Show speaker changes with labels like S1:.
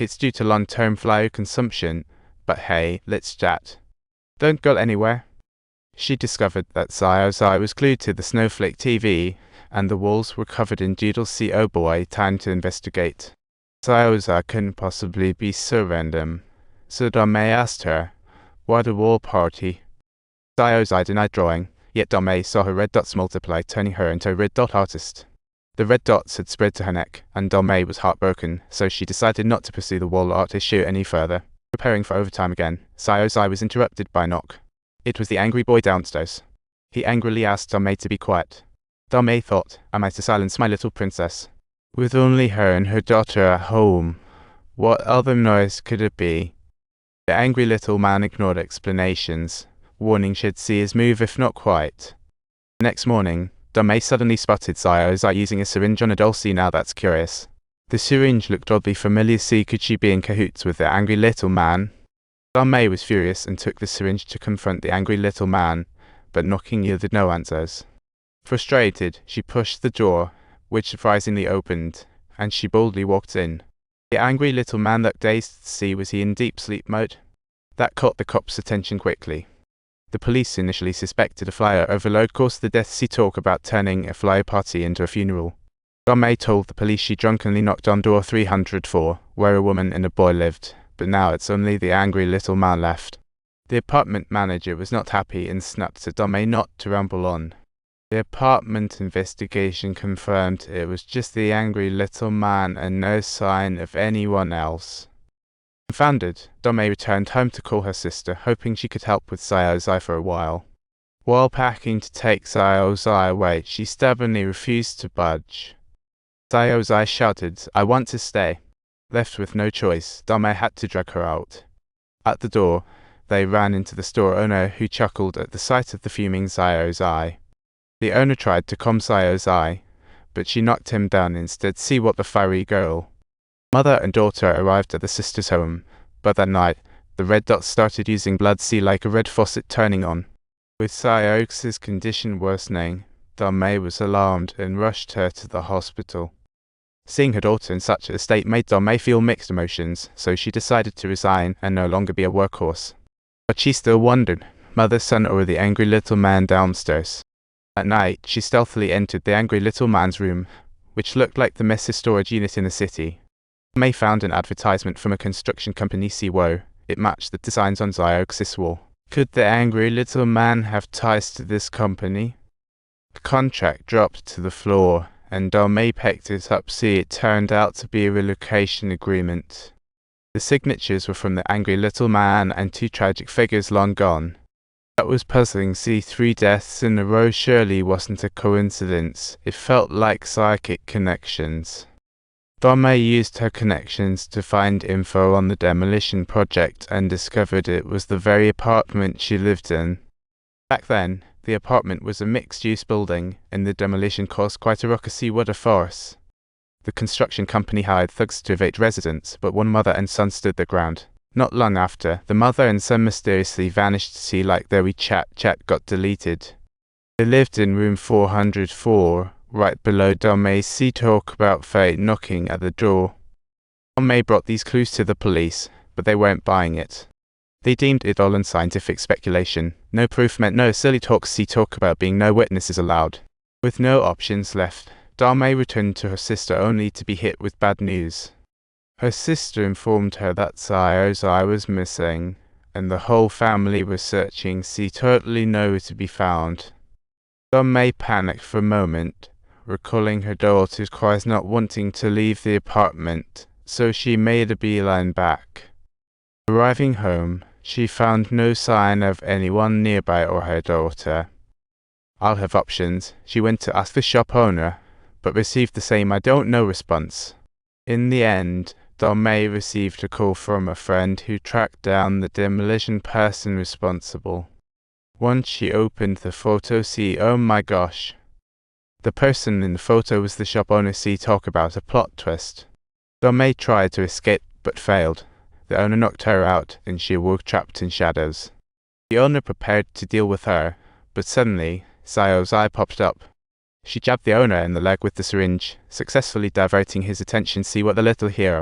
S1: It's due to long-term flyer consumption, but hey, let's chat. Don't go anywhere. She discovered that Xiao's eye was glued to the snowflake TV, and the walls were covered in doodles. See, oh boy, time to investigate. Xiao's eye couldn't possibly be so random, so Dame asked her, "What a wall party?" Xiao's eye denied drawing, yet Dame saw her red dots multiply, turning her into a red dot artist. The red dots had spread to her neck, and Dame was heartbroken, so she decided not to pursue the wall art issue any further. Preparing for overtime again, Xiao's eye was interrupted by a knock. It was the angry boy downstairs. He angrily asked Dame to be quiet. Dame thought, "Am I to silence my little princess? With only her and her daughter at home, what other noise could it be?" The angry little man ignored explanations, warning she'd see his move if not quiet. The next morning, Dame suddenly spotted Xiao's eye using a syringe on a doll. See, now that's curious. The syringe looked oddly familiar. See, could she be in cahoots with the angry little man? Dame was furious and took the syringe to confront the angry little man, but knocking yielded no answers. Frustrated, she pushed the door, which surprisingly opened, and she boldly walked in. The angry little man looked dazed. See, was he in deep sleep mode? That caught the cops' attention quickly. The police initially suspected a flyer overload caused the death. See, talk about turning a flyer party into a funeral. Dame told the police she drunkenly knocked on door 304, where a woman and a boy lived, but now it's only the angry little man left. The apartment manager was not happy and snapped at Dame not to ramble on. The apartment investigation confirmed it was just the angry little man and no sign of anyone else. Confounded, Dame returned home to call her sister, hoping she could help with Xiao's eye for a while. While packing to take Xiao's eye away, she stubbornly refused to budge. Xiao's eye shouted, "I want to stay." Left with no choice, Dame had to drag her out. At the door, they ran into the store owner, who chuckled at the sight of the fuming Xiao's eye. The owner tried to calm Xiao's eye, but she knocked him down instead. See, what the fiery girl. Mother and daughter arrived at the sister's home, but that night, the red dots started using blood. See, like a red faucet turning on. With Xiao's condition worsening, Dame was alarmed and rushed her to the hospital. Seeing her daughter in such a state made Dame feel mixed emotions, so she decided to resign and no longer be a workhorse. But she still wondered, mother, son, or the angry little man downstairs. At night, she stealthily entered the angry little man's room, which looked like the messy storage unit in the city. Dame found an advertisement from a construction company. See, whoa, it matched the designs on Xiao's wall. Could the angry little man have ties to this company? The contract dropped to the floor, and Dame picked it up. See, it turned out to be a relocation agreement. The signatures were from the angry little man and two tragic figures long gone. That was puzzling. See, 3 deaths in a row surely wasn't a coincidence. It felt like psychic connections. Dame used her connections to find info on the demolition project and discovered it was the very apartment she lived in. Back then, the apartment was a mixed-use building, and the demolition caused quite a ruckus. See, what a farce. The construction company hired thugs to evict residents, but one mother and son stood their ground. Not long after, the mother and son mysteriously vanished. See, like their WeChat chat got deleted. They lived in room 404, right below Dame. See, talk about fate knocking at the door. Dame brought these clues to the police, but they weren't buying it. They deemed it all unscientific speculation. No proof meant no silly talk. See, talk about being no witnesses allowed. With no options left, Dame returned to her sister only to be hit with bad news. Her sister informed her that Xiao's eye was missing, and the whole family was searching. See, totally nowhere to be found. Dame panicked for a moment, recalling her daughter's cries, not wanting to leave the apartment, so she made a beeline back. Arriving home, she found no sign of anyone nearby or her daughter. "I'll have options." She went to ask the shop owner, but received the same "I don't know" response. In the end, Dame received a call from a friend who tracked down the demolition person responsible. Once she opened the photo, see, oh my gosh. The person in the photo was the shop owner. See, talk about a plot twist. Dame tried to escape but failed. The owner knocked her out and she awoke trapped in shadows. The owner prepared to deal with her, but suddenly, Xiao's eye popped up. She jabbed the owner in the leg with the syringe, successfully diverting his attention. See, what the little hero.